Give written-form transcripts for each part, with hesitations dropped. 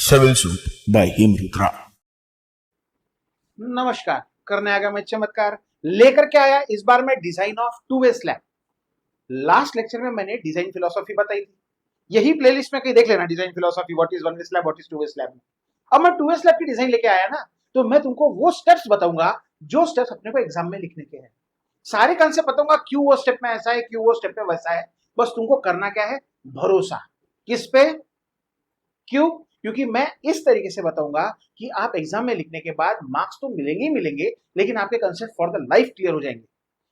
Civil Suit by Himrutra. नमस्कार। करने आ गया मैं चमत्कार लेकर के आया इस बार मैं design of to way slab. Last lecture में मैंने डिजाइन फिलोसॉफी बताई थी, यही प्लेलिस्ट में कहीं देख लेना, design philosophy, what is one way slab, what is to way slab. अब मैं टू वे स्लैब की डिजाइन लेके आया ना, तो मैं तुमको वो स्टेप्स बताऊंगा जो स्टेप्स अपने को एग्जाम में लिखने के हैं। सारे कंसेप्ट बताऊंगा, क्यों वो स्टेप में ऐसा है, क्यों वो स्टेप में वैसा है। बस तुमको करना क्या है, भरोसा। किस पे? क्यों? क्योंकि मैं इस तरीके से बताऊंगा कि आप एग्जाम में लिखने के बाद मार्क्स तो मिलेंगे ही मिलेंगे, लेकिन आपके concept for the life clear हो जाएंगे।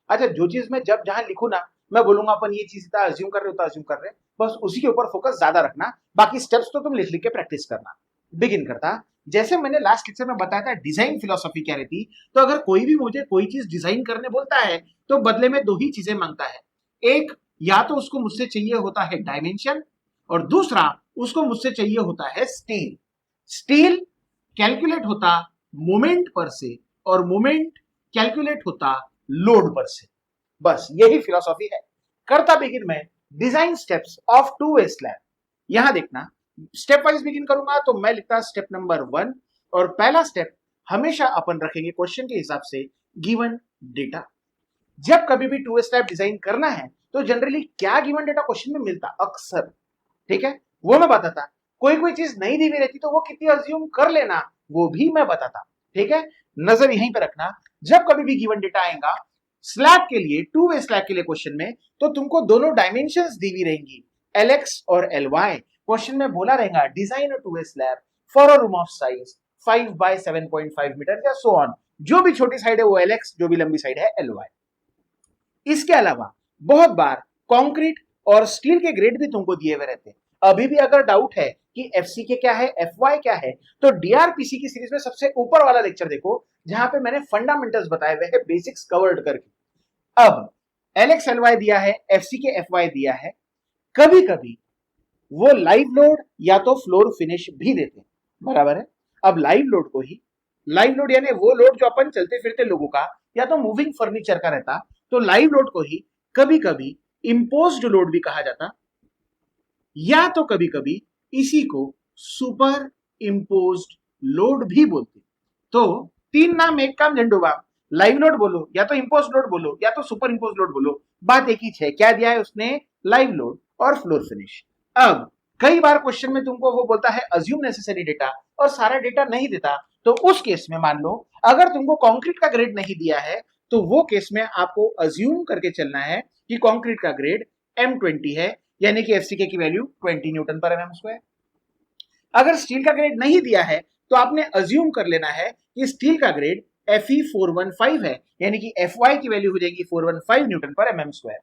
अच्छा, जो चीज मैं जब जहां लिखू ना, मैं बोलूंगा अपन ये चीज इतना अज्यूम कर रहे हो, तो अज्यूम कर रहे, बस उसी के ऊपर फोकस ज्यादा रखना, बाकी स्टेप्स तो तुम लिख लिख के प्रैक्टिस करना। बिगिन करता, जैसे मैंने लास्ट लेक्चर में बताया था डिजाइन फिलोसॉफी क्या रहती। तो अगर कोई भी मुझे कोई चीज डिजाइन करने बोलता है तो बदले में दो ही चीजें मांगता है। एक, या तो उसको मुझसे चाहिए होता है डायमेंशन, और दूसरा उसको मुझसे चाहिए होता है स्टील। स्टील कैलकुलेट होता मोमेंट पर से, और मोमेंट कैलकुलेट होता लोड पर से। बस यही फिलॉसफी है। करता बिगिन में design steps of to way slab. यहां देखना, स्टेप वाइज बिगिन करूंगा तो मैं लिखता स्टेप नंबर 1, और पहला स्टेप हमेशा अपन रखेंगे क्वेश्चन के हिसाब से, गिवन डेटा। जब कभी भी टू वे स्लैब डिजाइन करना है तो जनरली क्या गिवन डेटा क्वेश्चन में मिलता अक्सर, ठीक है, वो मैं बताता। कोई कोई चीज नहीं दी हुई रहती तो वो कितनी अज्यूम कर लेना, वो भी मैं बताता। ठीक है, नजर यहीं पे रखना। जब कभी भी गिवन डेटा आएगा स्लैब के लिए, टू वे स्लैब के लिए क्वेश्चन में, तो तुमको दोनों डायमेंशंस दी हुई रहेंगी, Lx और Ly। क्वेश्चन में बोला रहेगा design a two way slab for a room of size 5 by 7.5 metre या सो ऑन। जो भी छोटी साइड है वो Lx, जो भी लंबी साइड है Ly। इसके अलावा बहुत बार कंक्रीट और स्टील के ग्रेड भी तुमको दिए हुए रहते हैं। अभी भी अगर डाउट है कि एफसी के क्या है, एफवाई क्या है, तो डीआरपीसी की सीरीज में सबसे ऊपर वाला लेक्चर देखो, जहां पे मैंने फंडामेंटल्स बताए हुए हैं, बेसिक्स कवर्ड करके। अब एलएक्स एलवाई दिया है, एफसी के एफवाई दिया है। कभी कभी वो लाइव लोड या तो फ्लोर फिनिश भी देते हैं, बराबर है। अब लाइव लोड को ही, लाइव लोड यानी वो लोड जो अपन चलते फिरते लोगों का या तो मूविंग फर्नीचर का रहता, तो लाइव लोड को ही कभी कभी इंपोज्ड लोड भी कहा जाता, या तो कभी कभी इसी को सुपर इंपोज्ड लोड भी बोलते। तो तीन नाम एक काम झंडूबा, लाइव लोड बोलो या तो इंपोज्ड लोड बोलो या तो सुपर इंपोज्ड लोड बोलो, बात एक ही है। क्या दिया है उसने? लाइव लोड और फ्लोर फिनिश। अब कई बार क्वेश्चन में तुमको वो बोलता है अज्यूम नेसेसरी डेटा, और सारा डेटा नहीं देता, तो उस केस में मान लो अगर तुमको कंक्रीट का ग्रेड नहीं दिया है, तो वो केस में आपको अज्यूम करके चलना है कि कंक्रीट का ग्रेड M20 है, यानी कि एफसीके की वैल्यू 20 न्यूटन पर एमएम स्क्वायर। अगर स्टील का ग्रेड नहीं दिया है तो आपने अज्यूम कर लेना है कि स्टील का ग्रेड Fe415 है, यानी कि Fy की वैल्यू हो जाएगी 415 न्यूटन पर MM square.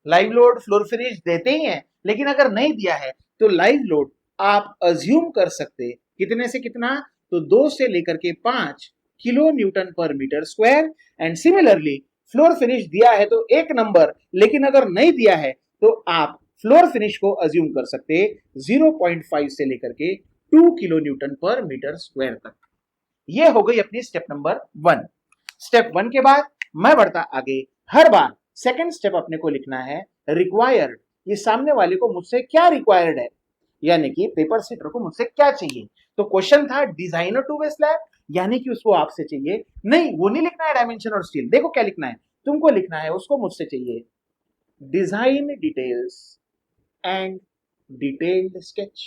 Live load floor finish देते ही हैं, लेकिन अगर नहीं दिया है तो लाइव लोड आप अज्यूम कर सकते कितने से कितना, तो 2 से लेकर के 5 kilo newton per metre square. And similarly floor finish दिया है तो एक नंबर, लेकिन अगर नहीं दिया है तो आप फ्लोर फिनिश को अज्यूम कर सकते 0.5 से लेकर के 2 kilo newton per metre square तक। ये हो गई अपनी स्टेप नंबर 1। स्टेप 1 के बाद मैं बढ़ता आगे। हर बार सेकंड स्टेप अपने को लिखना है रिक्वायर्ड। ये सामने वाले को मुझसे क्या रिक्वायर्ड है, यानी कि पेपर सीटर को मुझसे क्या चाहिए। तो क्वेश्चन था डिजाइनर टू वे स्लैब, यानी कि उसको आपसे चाहिए, नहीं वो नहीं लिखना है डायमेंशन और स्टील। देखो क्या लिखना है तुमको, लिखना है उसको मुझसे चाहिए design details and detailed sketch.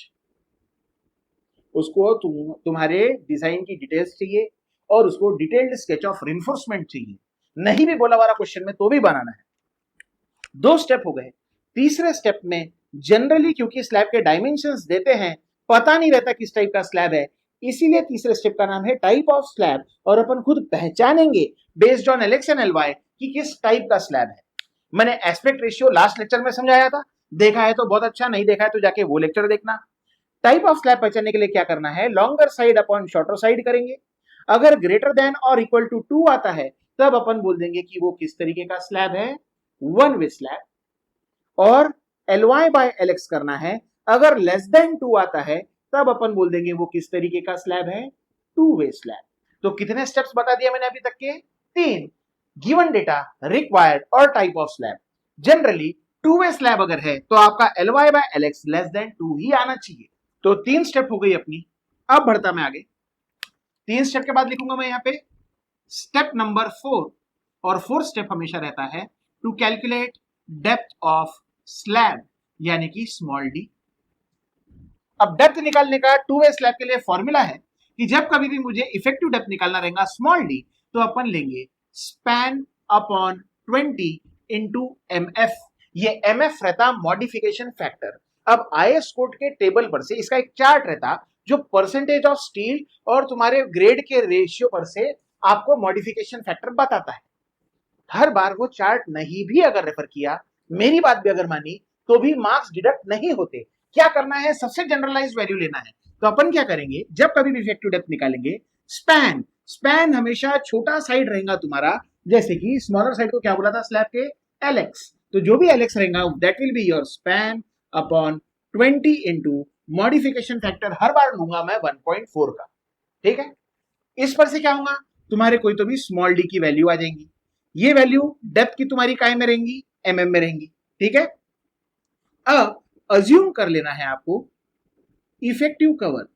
उसको तुम्हारे डिजाइन की डिटेल्स चाहिए और उसको डिटेल्ड स्केच ऑफ रिइंफोर्समेंट चाहिए। नहीं भी बोला वाला क्वेश्चन में तो भी बनाना है। 2 स्टेप हो गए। तीसरे स्टेप में जनरली क्योंकि स्लैब के डायमेंशंस देते हैं, पता नहीं रहता किस टाइप का स्लैब है, इसीलिए तीसरे स्टेप का नाम है टाइप ऑफ स्लैब, और अपन खुद पहचानेंगे बेस्ड ऑन एलएक्स एंड एलवाई कि किस टाइप का स्लैब है। मैंने एस्पेक्ट रेशियो लास्ट लेक्चर में समझाया था, देखा है तो बहुत अच्छा, नहीं देखा है तो जाके वो लेक्चर देखना। टाइप ऑफ स्लैब पहचानने के लिए क्या करना है, longer side upon shorter side करेंगे। अगर ग्रेटर देन और इक्वल टू 2 आता है तब अपन बोल देंगे कि वो किस तरीके का स्लैब है, वन वे स्लैब। और Ly बाय Lx करना है, अगर लेस देन 2 आता है तब अपन बोल देंगे वो किस तरीके का स्लैब है, टू वे स्लैब। तो कितने स्टेप्स बता दिया मैंने अभी तक के? 3। गिवन डेटा, रिक्वायर्ड और type of slab. Generally two way slab अगर है तो आपका Ly by Lx less than 2 ही आना चाहिए। तो 3 स्टेप हो गई अपनी। अब बढ़ता मैं आगे, 3 स्टेप के बाद लिखूंगा मैं यहाँ पे स्टेप नंबर 4, और 4th स्टेप हमेशा रहता है to calculate depth of slab यानी कि स्मॉल डी। अब डेप्थ निकालने का टू वे स्लैब के लिए फॉर्मूला है कि जब कभी भी मुझे इफेक्टिव डेप्थ निकालना रहेगा स्मॉल डी, तो अपन लेंगे स्पैन अपॉन 20 इंटू एमएफ। ये एमएफ रहता मॉडिफिकेशन फैक्टर। अब आईएस कोड के टेबल पर से इसका एक चार्ट रहता जो परसेंटेज ऑफ स्टील और तुम्हारे ग्रेड के रेशियो पर से आपको मॉडिफिकेशन फैक्टर बताता है। हर बार वो चार्ट नहीं भी अगर रेफर किया, मेरी बात भी अगर मानी, तो भी मार्क्स डिडक्ट नहीं होते। क्या करना है, सबसे जनरलाइज वैल्यू लेना है। तो अपन क्या करेंगे, जब कभी भी इफेक्टिव डेप्थ निकालेंगे, स्पैन स्पैन हमेशा छोटा साइड रहेगा तुम्हारा, जैसे कि स्मॉलर साइड को क्या बोला था स्लैब के, एलएक्स। तो जो भी एलएक्स रहेगा that will be your span upon 20 into modification factor, हर बार लूंगा मैं 1.4 का। ठीक है, इस पर से क्या होगा, तुम्हारे कोई तो भी स्मॉल डी की वैल्यू आ जाएंगी। ये वैल्यू डेप्थ की तुम्हारी काय में रहेंगी, एमएम में रहेंगी। ठीक है, अब अज्यूम कर लेना है आपको इफेक्टिव कवर।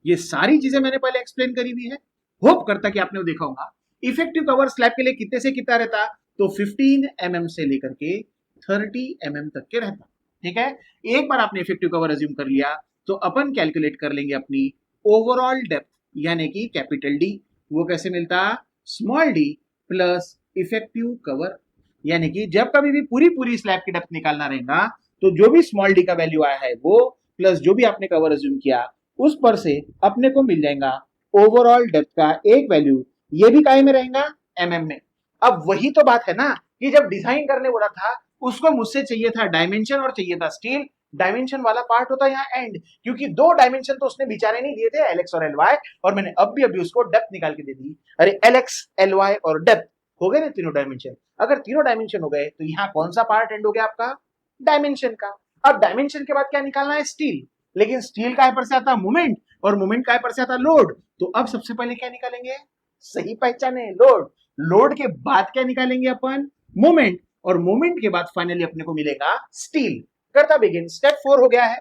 ये सारी चीजें मैंने पहले एक्सप्लेन करी हुई है, होप करता कि आपने वो देखा होगा। इफेक्टिव कवर स्लैब के लिए कितने से कितना रहता, तो 15 mm से लेकर के 30 mm तक के रहता। ठीक है, एक बार आपने इफेक्टिव कवर अज्यूम कर लिया, तो अपन कैलकुलेट कर लेंगे अपनी ओवरऑल डेप्थ यानी कि कैपिटल डी। वो कैसे मिलता, small D plus effective cover, यानी कि जब कभी भी पूरी पूरी स्लैब की डेप्थ निकालना रहेगा, तो जो भी स्मॉल डी का वैल्यू आया है वो प्लस जो भी आपने कवर अज्यूम किया उस पर से अपने को मिल जाएगा ओवरऑल डेप्थ का एक वैल्यू। ये भी काय में रहेगा, एमएम में। अब वही तो बात है ना कि जब डिजाइन करने बोला था उसको मुझसे चाहिए था डायमेंशन और चाहिए था स्टील। डायमेंशन वाला पार्ट होता है यहाँ एंड, क्योंकि 2 डायमेंशन तो उसने बेचारे नहीं दिए थे, एलएक्स और एलवाई, और मैंने अभी उसको डेप्थ निकाल के दे दी। अरे एलएक्स, एलवाई और डेप्थ हो गए ना तीनों डायमेंशन। अगर तीनों डायमेंशन हो गए तो यहाँ कौन सा पार्ट एंड हो गया आपका, डायमेंशन का। अब डायमेंशन के बाद क्या निकालना है, स्टील। लेकिन स्टील काय पर से आता मोमेंट, और मोमेंट काय पर से आता लोड। तो अब सबसे पहले क्या निकालेंगे, सही पहचाने, लोड। लोड के बाद क्या निकालेंगे अपन, मोमेंट, और मोमेंट के बाद फाइनली अपने को मिलेगा स्टील। करता बिगिन, स्टेप 4 हो गया है।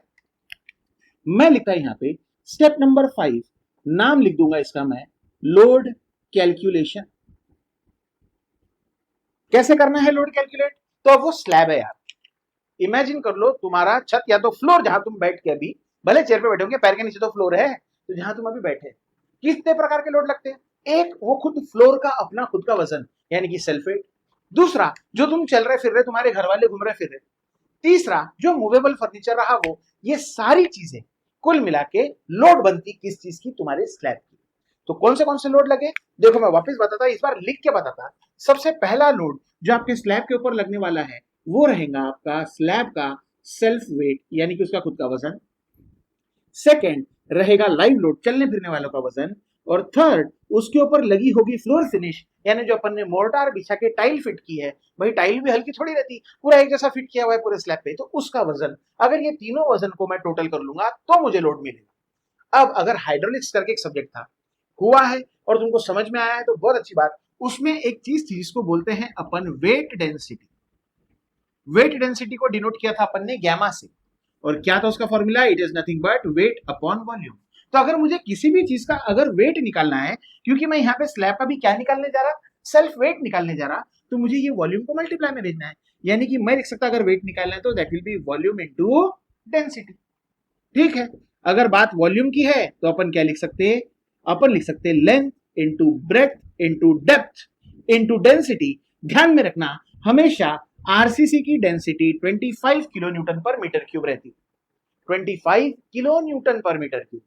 मैं लिखता यहां पे स्टेप नंबर 5, नाम लिख दूंगा इसका मैं, लोड कैलकुलेशन। कैसे करना है लोड कैलकुलेट, तो अब वो स्लैब है यार। इमेजिन कर लो तुम्हारा छत या तो फ्लोर, जहां तुम बैठ के अभी भले चेयर पे बैठे होंगे, पैर के नीचे तो फ्लोर है, तो जहां तुम अभी बैठे, कितने प्रकार के लोड लगते हैं। एक, वो खुद फ्लोर का अपना खुद का वजन यानी कि सेल्फ वेट। दूसरा, जो तुम चल रहे फिर रहे, तुम्हारे घर वाले घूम रहे फिर रहे। तीसरा, जो मूवेबल फर्नीचर रहा वो। ये सारी चीजें कुल मिला के लोड बनती किस चीज की, तुम्हारे स्लैब की। तो कौन से लोड लगे, देखो मैं वापस बताता, इस बार लिख के बताता। सबसे पहला लोड जो आपके स्लैब के ऊपर लगने वाला है वो रहेगा आपका स्लैब का सेल्फ वेट यानी कि उसका खुद का वजन। सेकंड रहेगा लाइव लोड, चलने फिरने वालों का वजन। और थर्ड, उसके ऊपर लगी होगी फ्लोर फिनिश, यानी जो अपन ने मोर्टार बिछा के टाइल फिट की है, भाई टाइल भी हल्की थोड़ी रहती, पूरा एक जैसा फिट किया हुआ है पूरे स्लैब पे, तो उसका वजन। अगर ये तीनों वजन को मैं टोटल कर लूंगा तो मुझे लोड मिलेगा। अब अगर हाइड्रोलिक्स करके एक सब्जेक्ट था, हुआ है और तुमको समझ में आया है तो बहुत अच्छी बात। उसमें एक चीज थी जिसको बोलते हैं अपन वेट डेंसिटी। वेट डेंसिटी को डिनोट किया था अपन ने गैमा से, और क्या था उसका formula, it is nothing but weight upon volume. तो अगर मुझे किसी भी चीज का अगर वेट निकालना है, क्योंकि मैं यहाँ पे स्लैब का भी क्या निकालने जा रहा, सेल्फ वेट निकालने जा रहा, तो मुझे ये वॉल्यूम को मल्टीप्लाई में भेजना है। यानी कि मैं लिख सकता अगर वेट निकालना है तो that will B volume into density. ठीक है, अगर बात वॉल्यूम की है तो अपन क्या लिख सकते हैं, अपन लिख सकते हैं length into breadth into depth into density. ध्यान में रखना हमेशा आरसीसी की density 25 kilo newton per metre cube रहती, 25 kilo newton per metre cube.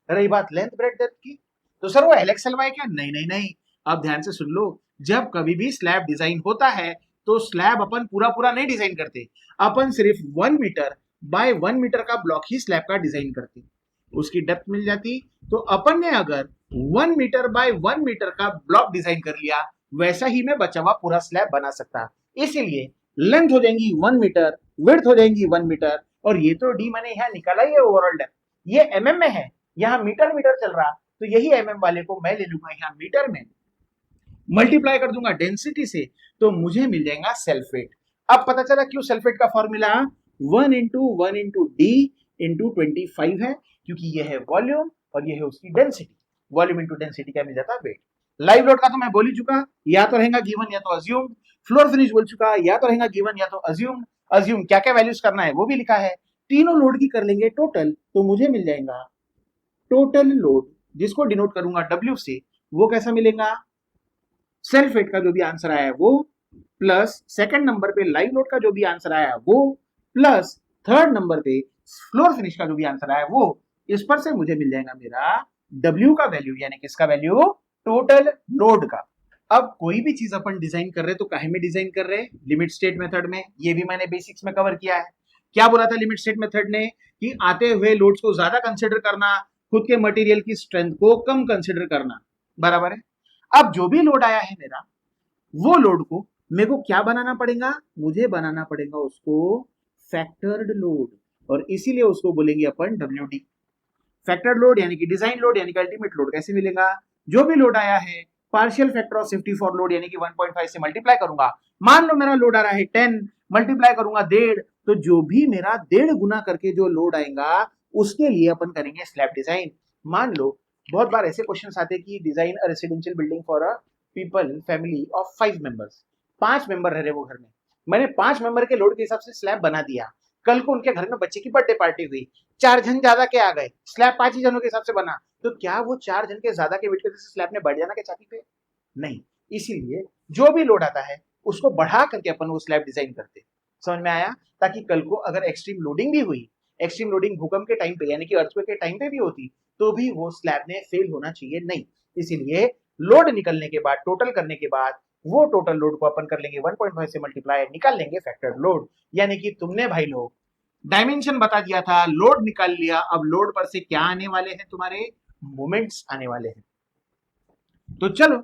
रही बात लेंथ ब्रेथ डेप्थ की, तो सर वो एलएक्सएलवाई क्या, नहीं नहीं नहीं। अब ध्यान से सुन लो, जब कभी भी स्लैब डिजाइन होता है तो स्लैब अपन पूरा पूरा नहीं डिजाइन करते, अपन सिर्फ 1 मीटर बाय 1 मीटर का ब्लॉक ही स्लैब का डिजाइन करते। उसकी डेप्थ मिल जाती, तो अपन ने अगर 1 मीटर बाय 1 मीटर का ब्लॉक डिजाइन कर लिया, वैसा ही मैं बचा हुआ पूरा स्लैब बना सकता। इसीलिए लेंथ हो जाएंगी 1 मीटर, विड्थ हो जाएंगी 1 मीटर, और ये तो डी मैंने यहाँ निकाला ही है ओवरऑल डेप्थ, ये एमएम में है, यहाँ मीटर मीटर चल रहा, तो यही एमएम वाले को मैं ले लूंगा यहाँ मीटर में, मल्टीप्लाई कर दूंगा डेंसिटी से, तो मुझे मिल जाएगा सेल्फ वेट। अब पता चला क्यों सेल्फ वेट का फॉर्मूला 1 इंटू डी इंटू 25 है, क्योंकि ये है वॉल्यूम और ये है उसकी डेंसिटी। वॉल्यूम इंटू डेंसिटी क्या मिल जाता है? वेट। लाइव लोड का तो मैं बोल ही चुका, या तो रहेगा गिवन या तो अज्यूम्ड। फ्लोर फिनिश बोल चुका, या तो रहेगा गिवन या तो अज्यूम्ड। अज्यूम क्या क्या वैल्यूज करना है वो भी लिखा है। तीनों लोड की कर लेंगे टोटल, तो मुझे मिल जाएगा टोटल लोड, जिसको डिनोट करूंगा W से। वो कैसा मिलेगा? सेल्फ वेट का जो भी आंसर आया है वो, प्लस सेकंड नंबर पे लाइव लोड का जो भी आंसर आया है वो, प्लस थर्ड नंबर पे फ्लोर फिनिश का जो भी आंसर आया है वो। इस पर से मुझे मिल जाएगा मेरा W का वैल्यू, यानी किसका वैल्यू? टोटल लोड का। अब कोई भी चीज अपन डिजाइन कर रहे तो काहे में डिजाइन कर रहे? लिमिट स्टेट मेथड में। ये भी मैंने बेसिक्स में कवर किया है। क्या बोला था लिमिट स्टेट मेथड ने? कि आते हुए लोड्स को ज्यादा कंसिडर करना, खुद के मटेरियल की स्ट्रेंथ को कम कंसिडर करना। बराबर है। अब जो भी लोड आया है मेरा, वो लोड को मेरे को क्या बनाना पड़ेगा? मुझे बनाना पड़ेगा उसको फैक्टर्ड लोड, और इसीलिए उसको बोलेंगे अपन WD। फैक्टर्ड लोड यानी कि डिजाइन लोड यानी कि अल्टीमेट लोड कैसे मिलेगा? जो भी लोड आया है partial factor of safety for load यानी कि 1.5 से मल्टीप्लाई करूंगा। मान लो मेरा लोड आ रहा है 10, मल्टीप्लाई करूंगा 1.5, तो जो भी मेरा 1.5 गुना करके जो लोड आएगा उसके लिए अपन करेंगे स्लैब डिजाइन। मान लो बहुत बार ऐसे क्वेश्चन आते हैं कि design a residential building for a people family of 5 members. 5 member रह रहे वो घर में, मैंने 5 मेंबर के लोड के हिसाब से स्लैब बना दिया। कल को उनके घर में बच्चे की बर्थडे पार्टी हुई, 4 जन ज्यादा के आ गए, स्लैब 5 ही जनों के हिसाब से बना, तो क्या वो 4 जन के ज्यादा के वेट की वजह से स्लैब ने बढ़ जाना क्या छाती पे? नहीं। इसीलिए जो भी लोड आता है उसको बढ़ा करके अपन वो स्लैब डिजाइन करते। समझ में आया? ताकि कल को अगर एक्सट्रीम लोडिंग भी हुई, एक्सट्रीम लोडिंग भूकंप के टाइम पे यानी कि अर्थक्वेक के टाइम पे भी होती, तो भी वो स्लैब ने फेल होना चाहिए नहीं। इसीलिए लोड निकलने के बाद, टोटल करने के बाद, वो टोटल लोड को अपन कर लेंगे 1.5 से मल्टीप्लाई, निकाल लेंगे फैक्टर्ड लोड। यानी कि तुमने भाई लोग डायमेंशन बता दिया था, लोड निकाल लिया, अब लोड पर से क्या आने वाले हैं? तुम्हारे मोमेंट्स आने वाले हैं। तो चलो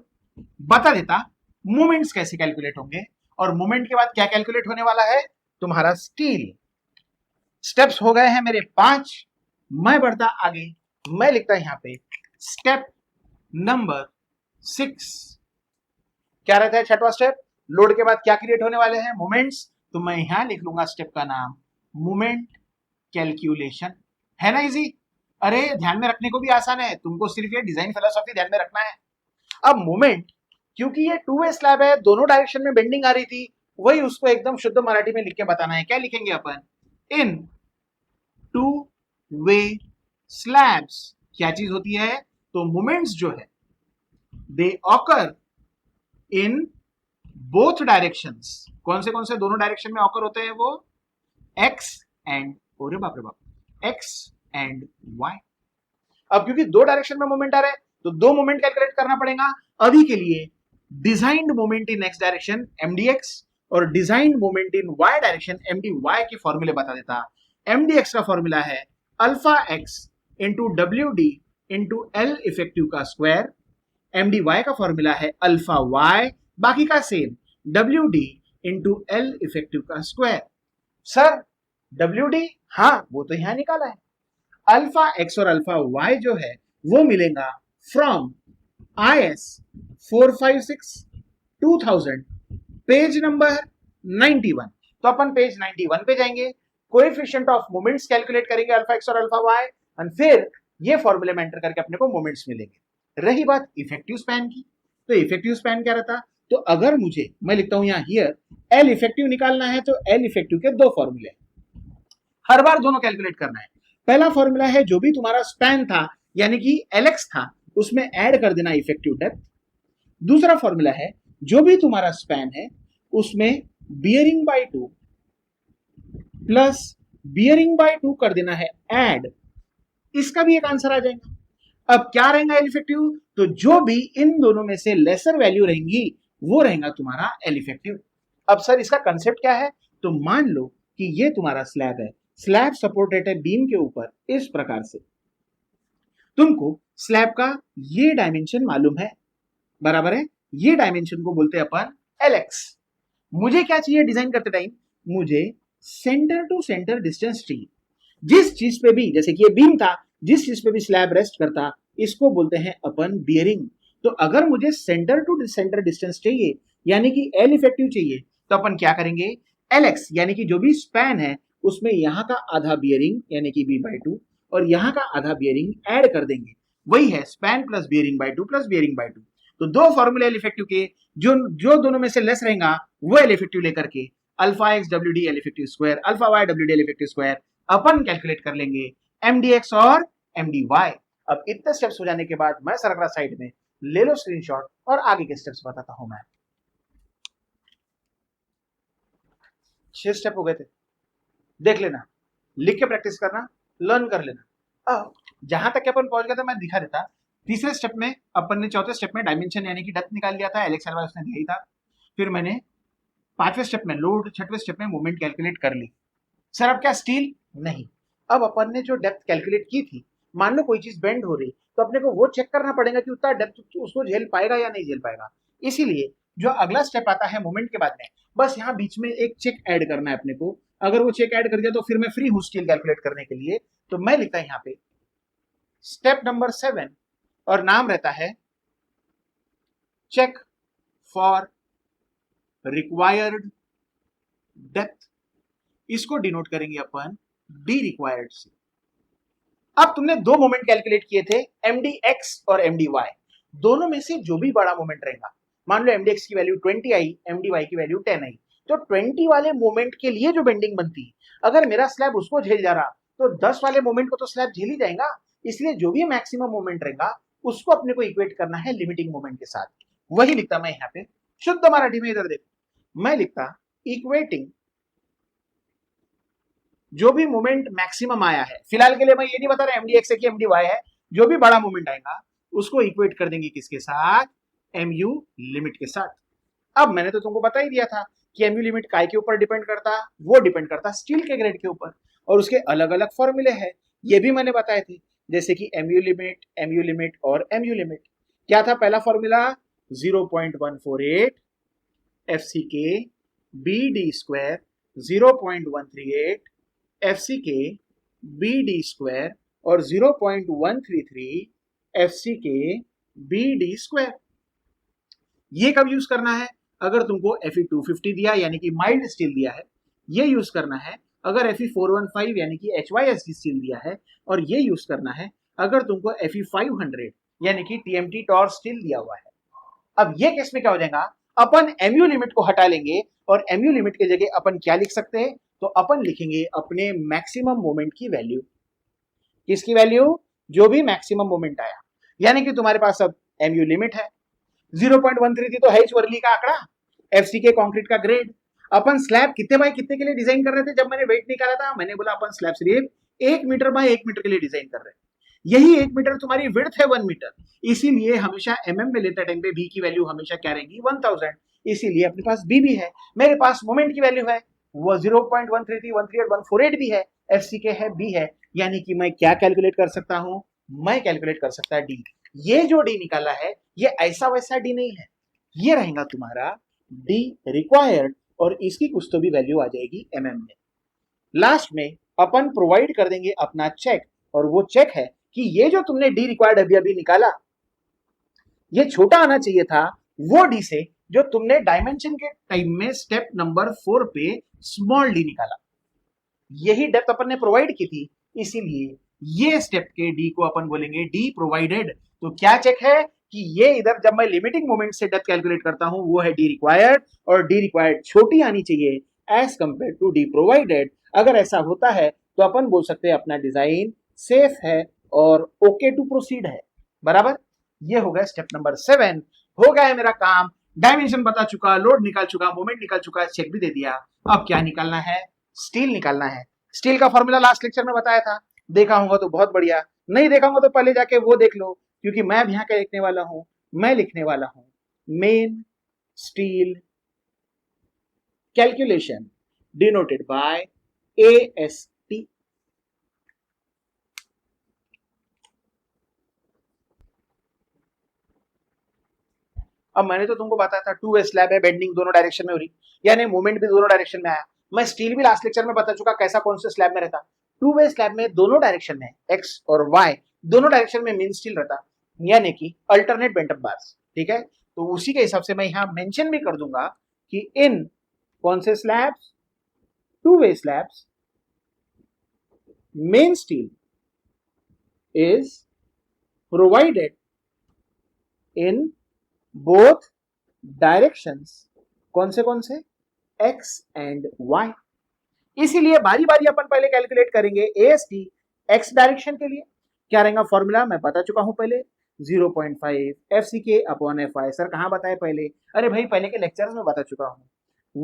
बता देता मोमेंट्स कैसे कैलकुलेट होंगे, और मोमेंट के बाद क्या कैलकुलेट होने वाला है? तुम्हारा स्टील। स्टेप्स हो गए हैं मेरे 5। मैं बढ़ता आगे, मैं लिखता यहां पे स्टेप नंबर 6। क्या रहता है 6वां स्टेप? लोड के बाद क्या क्रिएट होने वाले हैं? मोमेंट्स। तो मैं यहां लिख लूंगा स्टेप का नाम मोमेंट कैलकुलेशन। है ना इजी? अरे ध्यान में रखने को भी आसान है, तुमको सिर्फ ये डिजाइन फिलोसॉफी ध्यान में रखना है। अब मोमेंट, क्योंकि ये 2 वे स्लैब है, दोनों डायरेक्शन में बेंडिंग आ रही थी, वही उसको एकदम शुद्ध मराठी में लिख के बताना है। क्या लिखेंगे अपन? इन 2 वे स्लैब्स क्या चीज होती है? तो मोमेंट्स जो है दे ऑकर इन बोथ डायरेक्शंस। कौन से दोनों डायरेक्शन में ऑकर होते हैं? वो एक्स एंड, ओरे बाप रे बाप, एक्स एंड वाई। अब क्योंकि 2 डायरेक्शन में मोमेंट आ रहे हैं तो 2 मोमेंट कैलकुलेट करना पड़ेगा। अभी के लिए designed moment in x direction mdx और designed moment in y direction mdy के फॉर्मूले बता देता। mdx का फॉर्मूला है alpha x into WD into L effective का स्क्वायर। mdy का फॉर्मूला है अल्फा y, बाकी का same, WD into L effective का स्क्वायर। सर WD, हाँ वो तो यहां निकाला है। अल्फा एक्स और अल्फा वाई जो है वो मिलेगा फ्रॉम IS 456/2000 पेज नंबर 91। तो अपन पेज 91 पे जाएंगे, कोएफिशिएंट ऑफ मोमेंट्स कैलकुलेट करेंगे अल्फा एक्स और अल्फा वाई, और फिर ये फॉर्मूले में एंटर करके अपने को मोमेंट्स मिलेंगे। रही बात इफेक्टिव स्पैन की, तो इफेक्टिव स्पैन क्या रहता? तो अगर मुझे, मैं लिखता हूं यहां हियर, एल इफेक्टिव निकालना है तो एल इफेक्टिव के 2 फॉर्मूले, हर बार दोनों कैलकुलेट करना है। पहला फॉर्मूला है जो भी तुम्हारा स्पैन था यानी कि LX था उसमें ऐड कर देना इफेक्टिव डेप्थ। दूसरा फॉर्मूला है जो भी तुम्हारा स्पैन है उसमें bearing by 2 plus bearing by 2 कर देना है ऐड। इसका भी एक आंसर आ जाएगा। अब क्या रहेगा एल इफेक्टिव? तो जो भी इन दोनों में से लेसर वैल्यू रहेंगी वो रहेगा तुम्हारा एल इफेक्टिव। अब सर इसका कंसेप्ट क्या है? तो मान लो कि ये तुम्हारा स्लैब है, स्लैब सपोर्टेड है बीम के ऊपर इस प्रकार से। तुमको स्लैब का ये डायमेंशन मालूम है, बराबर है? ये डायमेंशन को बोलते हैं अपन LX। मुझे क्या चाहिए डिजाइन करते टाइम? मुझे सेंटर टू सेंटर डिस्टेंस चाहिए। जिस चीज पे भी, जैसे कि ये बीम था, जिस चीज पे भी स्लैब रेस्ट करता इसको बोलते हैं अपन बियरिंग। तो अगर मुझे सेंटर टू सेंटर डिस्टेंस चाहिए यानी कि एल इफेक्टिव चाहिए, तो अपन क्या करेंगे? LX यानी कि जो भी स्पैन है उसमें यहाँ का आधा बियरिंग यानी कि B/2 और यहाँ का आधा बियरिंग ऐड कर देंगे, वही है span plus bearing by 2 plus bearing by 2। तो दो फॉर्मूले एल इफेक्टिव के, जो जो दोनों में से लेस रहेगा वो एल इफेक्टिव लेकर के alpha x W D L effective square alpha y W D L effective square अपन कैलकुलेट कर लेंगे MDX और MDY। अब इतने स्टेप्स हो जाने के बाद मैं सरकरा साइड में, ले लो स्क्रीनशॉट और आगे के स्टेप्स बताता हूं मैं। 6 स्टेप हो गए थे, देख लेना, लिख के प्रैक्टिस करना, लर्न कर लेना। अब जहां तक अपन पहुंच गया था मैं दिखा देता। तीसरे स्टेप में अपन ने, चौथे स्टेप में डायमेंशन यानी कि डेप्थ निकाल लिया था, एलेक्स एलवाई उसने दिया ही था। फिर मैंने पांचवें स्टेप में लोड, छठवें स्टेप में मूवमेंट कैलकुलेट कर ली। सर अब क्या स्टील? नहीं, अब अपन ने जो डेप्थ कैलकुलेट की थी, मान लो कोई चीज बेंड हो रही तो अपने को वो चेक करना पड़ेगा कि उतना डेप्थ उसको झेल पाएगा या नहीं झेल पाएगा। इसीलिए जो अगला स्टेप आता है मूवमेंट के बाद में, बस यहाँ बीच में एक चेक ऐड करना है अपने को। अगर वो चेक ऐड कर दिया तो फिर मैं फ्री हूं स्टील कैलकुलेट करने के लिए। तो मैं लिखता है यहाँ पे स्टेप नंबर 7 और नाम रहता है चेक फॉर रिक्वायर्ड डेप्थ। इसको डिनोट करेंगे अपन डी रिक्वायर्ड से। अब तुमने दो मोमेंट कैलकुलेट किए थे, MDX और MDY। दोनों में से जो भी बड़ा मोमेंट रहेगा, मान लो MDX की वैल्यू 20 आई, MDY की वैल्यू 10 आई, तो 20 वाले मोमेंट के लिए जो बेंडिंग बनती, अगर मेरा स्लैब उसको झेल जा रहा तो 10 वाले मोमेंट को तो स्लैब झेल ही जाएगा। इसलिए जो भी मैक्सिमम मोमेंट रहेगा उसको अपने को इक्वेट करना है लिमिटिंग मोमेंट के साथ। वही लिखता मैं यहाँ पे शुद्ध मराठी में, इधर देखो मैं लिखता इक्वेटिंग जो भी मोमेंट मैक्सिमम आया है, फिलहाल के लिए मैं ये नहीं बता रहा MDX है कि MDY है, जो भी बड़ा मोमेंट आएगा उसको इक्वेट कर देंगे किसके साथ? MU लिमिट के साथ। अब मैंने तो तुमको बता ही दिया था कि MU लिमिट काय के ऊपर डिपेंड करता, वो डिपेंड करता स्टील के ग्रेड के ऊपर, और उसके अलग अलग फॉर्मूले हैं, ये भी मैंने बताए थे, जैसे कि MU लिमिट और MU लिमिट। क्या था पहला formula? 0.148 FCK BD square 0.138 FCK BD square और 0.133 FCK BD स्क्वायर। ये कब यूज करना है? अगर तुमको Fe250 दिया यानी कि माइल्ड स्टील दिया है, ये यूज करना है। अगर Fe415 यानी कि HYSD स्टील दिया है, और ये यूज करना है अगर तुमको Fe500 यानी कि TMT टॉर स्टील दिया हुआ है। अब ये केस में क्या हो जाएगा, अपन MU लिमिट को हटा लेंगे और MU लिमिट के जगह अपन क्या लिख सकते हैं? तो अपन लिखेंगे अपने मैक्सिमम मोमेंट की वैल्यू। किसकी वैल्यू? जो भी मैक्सिमम मोमेंट आया, यानी कि तुम्हारे पास अब MU लिमिट है 0.133 तो है वर्ली का आंकड़ा, FCK कंक्रीट का ग्रेड। अपन स्लैब कितने बाय कितने के लिए डिजाइन कर रहे थे? जब मैंने वेट निकाला था मैंने बोला अपन स्लैब सिर्फ 1 मीटर बाय 1 मीटर के लिए डिजाइन कर रहे हैं। यही 1 मीटर तुम्हारी विड्थ है 1 मीटर, इसीलिए हमेशा mm में लेते टाइम पे b की वैल्यू हमेशा क्या रहेगी? 1000। इसीलिए अपने पास b भी है, मेरे पास मोमेंट की वैल्यू है वो 0.133 138 148 भी है, FCK है, b है, यानी कि मैं क्या कैलकुलेट कर सकता हूं? मैं कैलकुलेट कर सकता है d। ये जो d निकाला है ये ऐसा वैसा d नहीं है, ये रहेगा तुम्हारा d रिक्वायर्ड, और इसकी कुछ तो भी वैल्यू आ जाएगी mm में। लास्ट में अपन प्रोवाइड कर देंगे अपना चेक, और वो चेक है कि ये जो तुमने डी रिक्वायर्ड अभी अभी निकाला, ये छोटा आना चाहिए था वो डी से जो तुमने डायमेंशन के टाइम में स्टेप नंबर 4 पे स्मॉल डी निकाला। यही डेप्थ अपन ने प्रोवाइड की थी, इसीलिए ये स्टेप के डी को अपन बोलेंगे डी प्रोवाइडेड। तो क्या चेक है कि ये इधर जब मैं लिमिटिंग मोमेंट से डेप्थ कैलकुलेट करता हूं वो है डी रिक्वायर्ड, और डी रिक्वायर्ड छोटी आनी चाहिए as compare to D provided. अगर ऐसा होता है तो अपन बोल सकते हैं अपना डिजाइन सेफ है और ओके टू प्रोसीड है। बराबर, ये हो गया स्टेप नंबर 7। हो गया है मेरा काम, डायमेंशन बता चुका, लोड निकाल चुका, मोमेंट निकाल चुका, चेक भी दे दिया। अब क्या निकालना है? स्टील निकालना है। स्टील का फॉर्मूला लास्ट लेक्चर में बताया था, देखा होगा तो बहुत बढ़िया, नहीं देखा होगा तो पहले जाके वो देख लो, क्योंकि मैं यहाँ क्या लिखने वाला हूं? मैं लिखने वाला हूं main steel calculation denoted by AST। अब मैंने तो तुमको बताया था 2 वे स्लैब है, बेंडिंग दोनों डायरेक्शन में हो रही, यानी मूवमेंट भी दोनों डायरेक्शन में आया। मैं स्टील भी लास्ट लेक्चर में बता चुका कैसा कौन से स्लैब में रहता। 2 वे स्लैब में दोनों डायरेक्शन में x और y दोनों डायरेक्शन में मेन स्टील रहता, यानी कि अल्टरनेट बेंट अप बार्स। ठीक है, तो उसी के हिसाब से मैं यहाँ मेंशन भी कर दूंगा कि इन कौन से slabs? 2 way slabs main steel is provided in both directions. कौन से एक्स एंड वाई। इसीलिए बारी बारी अपन पहले कैलकुलेट करेंगे AST एक्स डायरेक्शन के लिए। क्या रहेगा फॉर्मूला, मैं बता चुका हूं पहले, 0.5 FCK अपॉन FI। सर कहां बताए पहले? अरे भाई पहले के लेक्चर्स में बता चुका हूं।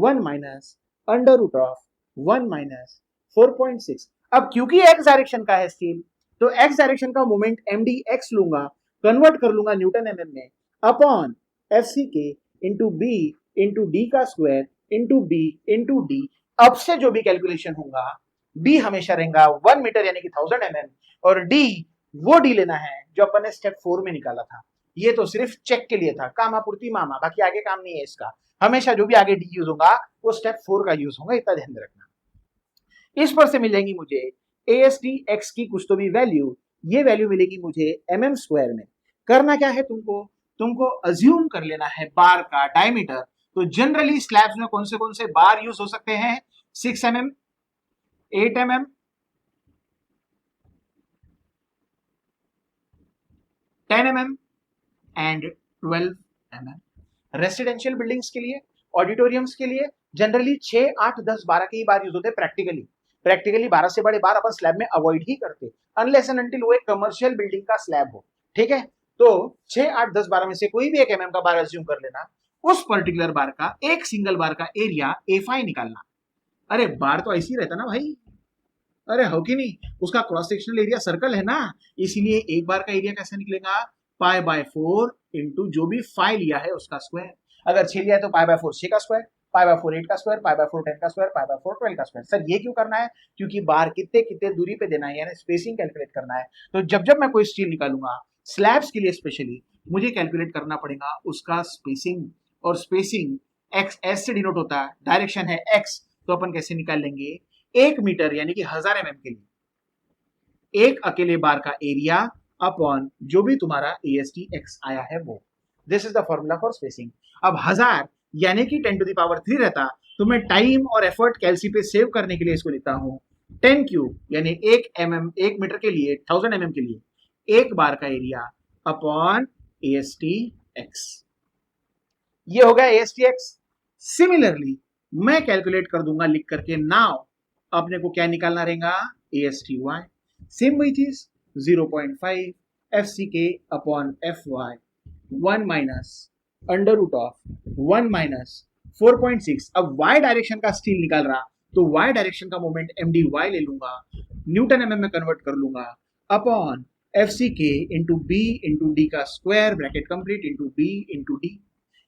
1 minus under root of 1 minus 4.6। अब क्योंकि एक्स डायरेक्शन का है स्टील, तो एक्स डायरेक्शन का मोमेंट MdX लूंगा, कन्वर्ट कर लूंगा न्यूटन mm में, upon FCK into B into D का square into B into D. अब से जो भी कैलकुलेशन होगा, बी हमेशा रहेगा 1 मीटर यानी कि 1000 mm, और डी वो डी लेना है जो अपन ने स्टेप 4 में निकाला था। ये तो सिर्फ चेक के लिए था, काम आपूर्ति मामा, बाकी आगे काम नहीं है इसका। हमेशा जो भी आगे डी यूज होगा वो स्टेप 4 का यूज होगा, इतना ध्यान रखना। इस पर से मिलेंगी मुझे AST x की कुछ तो भी वैल्यू, ये वैल्यू मिलेगी मुझे mm स्क्वायर में। करना क्या है तुमको अज्यूम कर लेना है बार का डायमीटर। तो जनरली स्लैब्स में कौन से बार यूज हो सकते हैं? 6 mm, 8 mm, 10 mm and 12 mm। Residential buildings के लिए, ऑडिटोरियम्स के लिए जनरली 6, 8, 10, 12 के ही बार यूज होते हैं। प्रैक्टिकली 12 से बड़े बार अपन स्लैब में अवॉइड ही करते, अनलेस एंड अनटिल वो एक कमर्शियल बिल्डिंग का स्लैब हो। ठीक है, तो 6, 8, 10, 12 में से कोई भी एक mm का बार अज्यूम कर लेना। उस पर्टिकुलर बार का, एक सिंगल बार का एरिया A5 निकालना। अरे बार तो ऐसे ही रहता ना भाई, अरे हो कि नहीं, उसका क्रॉस सेक्शनल एरिया सर्कल है ना, इसीलिए एक बार का एरिया कैसे निकलेगा? π/4 इंटू जो भी फाइ लिया है उसका स्क्वायर। अगर 6 लिया है तो π/4 6 का स्क्वायर, π/4 8 का स्क्वायर, π/4 10 का स्क्वायर, π/4 12 का स्क्वायर। सर ये क्यों करना है? क्योंकि बार कितने कितने दूरी पे देना है, यानी स्पेसिंग कैलकुलेट करना है। तो जब मैं कोई स्टील निकालूंगा स्लैब्स के लिए स्पेशली, मुझे कैलकुलेट करना पड़ेगा उसका स्पेसिंग। और स्पेसिंग एक्स एस से डिनोट होता है, डायरेक्शन है एक्स, तो अपन कैसे निकाल लेंगे? 1 मीटर यानी कि 1000 mm के लिए एक अकेले बार का एरिया अपॉन जो भी तुम्हारा AST x आया है वो। This is the formula for spacing. अब 1000 यानी कि 10⁻³ रहता, तो मैं टाइम और एफर्ट कैलसी पे सेव करने के लिए इसको लिखता हूं 10 क्यूब, यानी 1 मीटर के लिए 1000 mm के लिए एक बार का एरिया अपॉन AST x। ये हो गया AST x। सिमिलरली मैं कैलकुलेट कर दूंगा लिख करके, नाउ अपने को क्या निकालना रहेगा? AST y। सेम वही चीज, 0.5 FCK upon FY, 1 minus under root of 1 minus 4.6। अब y डायरेक्शन का स्टील निकाल रहा, तो y डायरेक्शन का मोमेंट MDY ले लूंगा, न्यूटन mm में कन्वर्ट कर लूंगा, upon FCK into B into D का square, bracket complete, into B into D.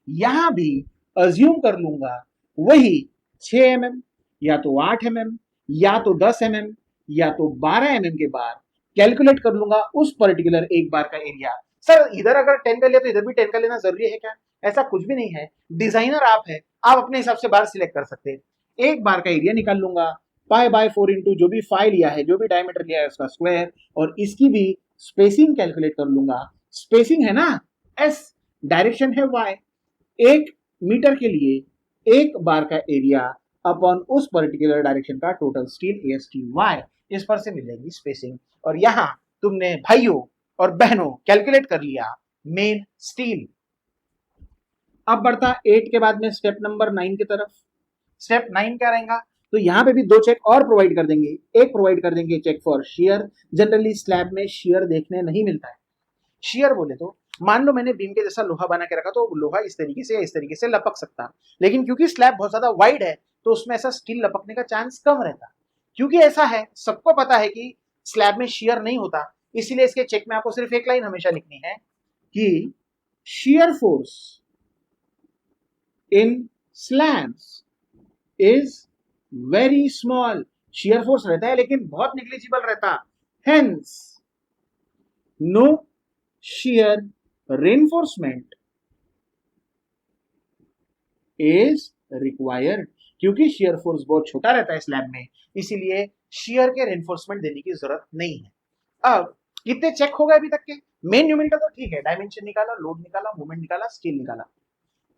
यहां भी अज्यूम कर लूंगा वही 6 mm या तो 8 mm या तो 10 mm या तो 12 mm के बार कैलकुलेट कर लूंगा उस पर्टिकुलर एक बार का एरिया। सर इधर अगर 10 का लिया तो इधर भी 10 का लेना जरूरी है क्या? ऐसा कुछ भी नहीं है, डिजाइनर आप है, आप अपने हिसाब से बार सिलेक्ट कर सकते हैं। एक बार का एरिया निकाल लूंगा, π/4 इंटू जो भी फाइ लिया है, जो भी डायमीटर लिया है उसका स्क्वायर, और इसकी भी स्पेसिंग कैलकुलेट कर लूंगा। स्पेसिंग है ना S, डायरेक्शन है Y, 1 मीटर के लिए एक बार का एरिया अपॉन उस पर्टिकुलर डायरेक्शन का टोटल स्टील AST y। इस पर से मिलेगी स्पेसिंग, और यहां तुमने भाइयों और बहनों कैलकुलेट कर लिया मेन स्टील। अब बढ़ता 8 के बाद में स्टेप नंबर 9 की तरफ। स्टेप 9 क्या रहेगा? तो यहां पे भी 2 चेक और प्रोवाइड कर देंगे। एक प्रोवाइड कर देंगे check for shear. Generally slab में शियर देखने नहीं मिलता है। शियर बोले तो मान लो मैंने बीम के जैसा लोहा बना के रखा, तो लोहा इस तरीके से या इस तरीके से लपक सकता, लेकिन क्योंकि स्लैब बहुत ज्यादा वाइड है तो उसमें ऐसा स्टील लपकने का चांस कम रहता। क्योंकि ऐसा है, सबको पता है कि स्लैब में शियर नहीं होता, इसीलिए इसके चेक में आपको सिर्फ एक लाइन हमेशा लिखनी है कि shear force in slabs is very small. Shear force रहता है लेकिन बहुत निग्लिजिबल रहता, hence no shear reinforcement is required। क्योंकि shear force बहुत छोटा रहता है स्लैब में, इसीलिए shear के reinforcement देने की जरूरत नहीं है। अब कितने चेक हो गए अभी तक के? मेन न्यूमेरिकल तो ठीक है, डायमेंशन निकाला, लोड निकाला, मोमेंट निकाला, स्टील निकाला,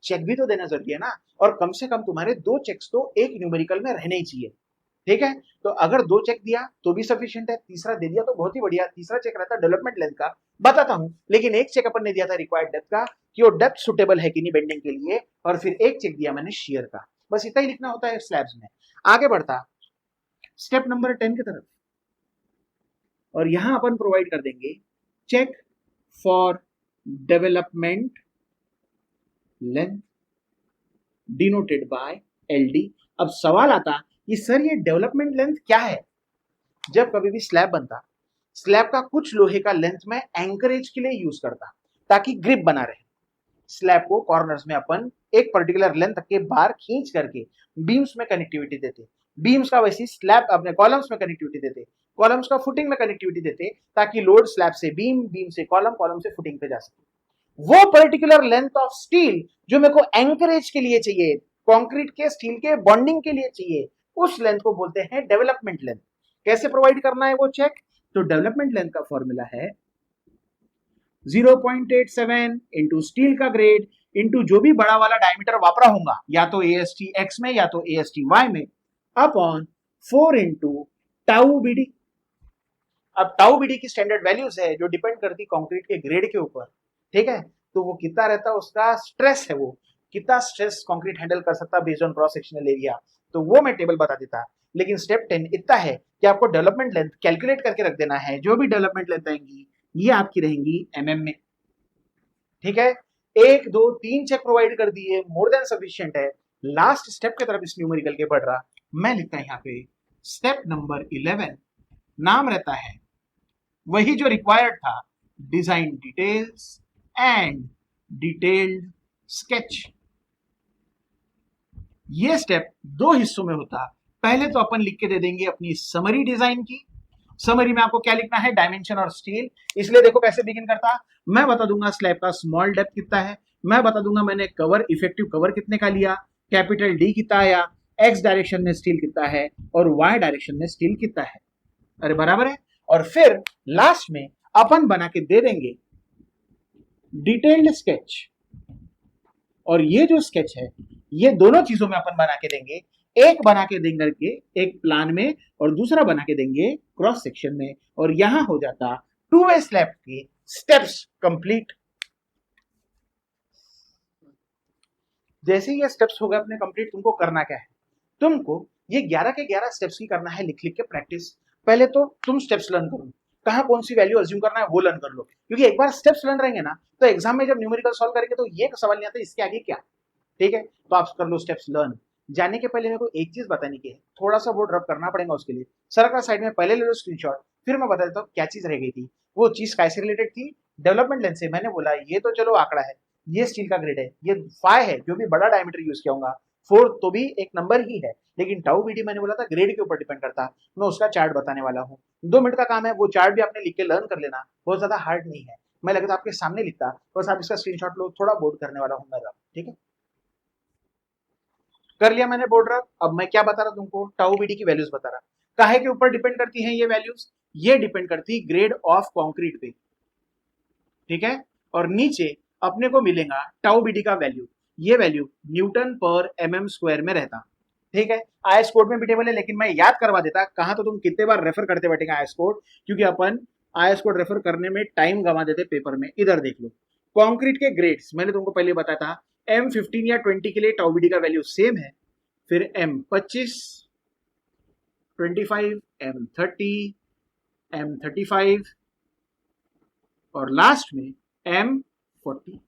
चेक भी तो देना जरूरी है ना। और कम से कम तुम्हारे 2 चेक्स तो एक न्यूमेरिकल में रहने ही चाहिए। ठीक है, तो अगर 2 चेक दिया तो भी सफिशिएंट है, तीसरा दे दिया तो बहुत ही बढ़िया। तीसरा चेक रहता है डेवलपमेंट लेंथ का, बताता हूं, लेकिन एक चेक अपन ने दिया था रिक्वायर्ड डेप्थ का कि वो डेप्थ सुटेबल है कि नहीं बेंडिंग के लिए, और फिर एक चेक दिया मैंने शियर का। बस इतना ही लिखना होता है स्लैब्स में। आगे बढ़ता स्टेप नंबर 10 की तरफ, और यहां अपन प्रोवाइड कर देंगे check for development length denoted by LD. अब सवाल आता कि सर ये डेवलपमेंट लेंथ क्या है? जब कभी भी स्लैब बनता, स्लैब का कुछ लोहे का लेंथ में एंकरेज के लिए यूज करता ताकि ग्रिप बना रहे। स्लैब को कॉर्नर्स में अपन एक पर्टिकुलर लेंथ तक के बार खींच करके बीम्स में कनेक्टिविटी देते, बीम्स का वैसे स्लैब अपने कॉलम्स में कनेक्टिविटी देते, कॉलम्स का फुटिंग में कनेक्टिविटी देते ताकि लोड स्लैब से बीम, बीम से कॉलम, कॉलम से फुटिंग पे जा सके। वो पर्टिकुलर लेंथ ऑफ स्टील जो मेरे को एंकरेज के लिए चाहिए, कंक्रीट के स्टील के बॉन्डिंग के लिए चाहिए, उस लेंथ को बोलते हैं डेवलपमेंट लेंथ। कैसे प्रोवाइड करना है वो चेक? तो डेवलपमेंट लेंथ का फॉर्मूला है 0.87 इंटू स्टील का ग्रेड इंटू जो भी बड़ा वाला डायमीटर वापरा होगा, या तो AST X में या तो AST Y में, अपॉन 4 इंटू टाउ बीडी। अब टाउ बीडी की स्टैंडर्ड वैल्यूज है जो डिपेंड करती कंक्रीट के ग्रेड के ऊपर, ठीक है, तो वो कितना रहता है, उसका स्ट्रेस है, वो कितना स्ट्रेस कंक्रीट हैंडल कर सकता है based on cross sectional area, तो वो मैं टेबल बता देता। लेकिन स्टेप 10 इतना है कि आपको डेवलपमेंट लेंथ कैलकुलेट करके रख देना है। जो भी डेवलपमेंट लेंथ आएंगी ये आपकी रहेंगी mm में, ठीक है। 1 2 3 चेक प्रोवाइड कर दिए, मोर देन सफिशिएंट है। लास्ट स्टेप की तरफ इस न्यूमेरिकल के बढ़ रहा, मैं लिखता है यहाँ पे स्टेप नंबर 11, नाम रहता है वही जो रिक्वायर्ड था, design details and detailed sketch. ये स्टेप 2 हिस्सों में होता। पहले तो अपन लिख के दे देंगे अपनी समरी डिजाइन की। समरी में आपको क्या लिखना है, डायमेंशन और स्टील। इसलिए देखो कैसे बिगिन करता, मैं बता दूंगा स्लैब का स्मॉल डेप्थ कितना है, मैं बता दूंगा मैंने कवर, इफेक्टिव कवर कितने का लिया, कैपिटल डी कितना आया, एक्स डायरेक्शन में स्टील कितना है और वाई डायरेक्शन में स्टील कितना है। अरे बराबर है। और फिर लास्ट में अपन बना के दे देंगे डिटेल्ड स्केच। और ये जो स्केच है ये दोनों चीजों में अपन बना के देंगे, एक बना के देंगे एक प्लान में और दूसरा बना के देंगे क्रॉस सेक्शन में, और यहां हो जाता 2 वे स्लैब के स्टेप्स कंप्लीट। जैसे ये स्टेप्स हो गए अपने कंप्लीट, तुमको करना क्या है, तुमको ये 11 के 11 स्टेप्स की करना है, लिख लिख के प्रैक्टिस। पहले तो तुम स्टेप्स लर्न करो, कहां कौन सी वैल्यू अज्यूम करना है वो लर्न कर लो, क्योंकि एक बार स्टेप्स लर्न रहेंगे ना तो एग्जाम में जब न्यूमेरिकल सॉल्व करेंगे तो ये सवाल नहीं आता इसके आगे क्या, ठीक है। तो आप कर लो स्टेप्स लर्न। जाने के पहले मेरे को एक चीज बताने की है, थोड़ा सा बोर्ड रब करना पड़ेगा उसके लिए। सर का साइड में पहले ले लो स्क्रीनशॉट, फिर मैं बता देता हूँ क्या चीज रह गई थी। वो चीज कैसे रिलेटेड थी, डेवलपमेंट लेंथ से। मैंने बोला ये तो चलो आंकड़ा है, ये स्टील का ग्रेड है, ये फाई है जो भी बड़ा डायमीटर यूज किया होगा, 4 तो भी एक नंबर ही है, लेकिन टाउ बीडी मैंने बोला था ग्रेड के ऊपर डिपेंड करता। मैं उसका चार्ट बताने वाला हूँ, 2 मिनट का काम है, वो चार्ट भी आपने लिख के लर्न कर लेना, बहुत ज्यादा हार्ड नहीं है। मैं लगा था आपके सामने लिखता, बस आप इसका स्क्रीनशॉट लो, थोड़ा बोर्ड करने वाला हूँ मैं रब, ठीक है। कर लिया मैंने बोर्ड रब। अब मैं क्या बता रहा तुमको, टाउ बीडी की वैल्यूज बता रहा। काहे के ऊपर डिपेंड करती हैं ये वैल्यूज, ये डिपेंड करती ग्रेड ऑफ कंक्रीट पे, ठीक है। और नीचे अपने को मिलेगा टाउ बीडी का वैल्यू, ये वैल्यू न्यूटन पर mm स्क्वायर में रहता, ठीक है। आईएस कोड में भी टेबल है, लेकिन मैं याद करवा देता, कहां तो तुम कितने बार रेफर करते बैठेंगे आईएस कोड, क्योंकि अपन आईएस कोड रेफर करने में टाइम गंवा देते पेपर में। इधर देख लो कंक्रीट के ग्रेड्स, मैंने तुमको पहले बताया था M15 या 20 के लिए टाउ बीडी का वैल्यू सेम है, फिर M25, 25, M30, M35 और लास्ट में M40।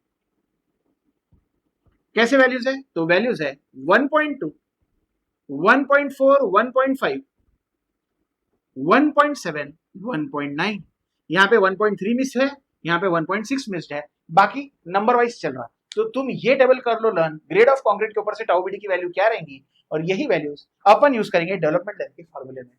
कैसे वैल्यूज है, तो वैल्यूज है 1.2, 1.4, 1.5, 1.7, 1.9। यहाँ पे 1.3 मिस है, यहाँ पे 1.6 मिस्ड है, बाकी नंबर वाइज चल रहा। तो तुम ये टेबल कर लो लर्न, ग्रेड ऑफ कंक्रीट के ऊपर से टाउ बीडी की वैल्यू क्या रहेंगी, और यही वैल्यूज अपन यूज करेंगे डेवलपमेंट लेंथ के फॉर्मूले में।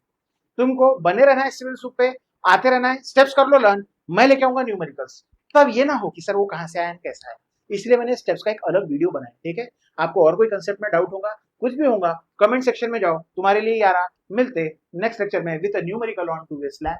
तुमको बने रहना है सिविल सूप पे, आते रहना है, स्टेप्स कर लो लर्न, मैं लेके आऊंगा न्यूमेरिकल्स। तब ये ना हो कि सर वो कहां से आया है कैसा है, इसलिए मैंने स्टेप्स का एक अलग वीडियो बनाया, ठीक है। आपको और कोई कंसेप्ट में डाउट होगा, कुछ भी होगा, कमेंट सेक्शन में जाओ, तुम्हारे लिए यार मिलते नेक्स्ट लेक्चर में with a numerical on 2 way slab.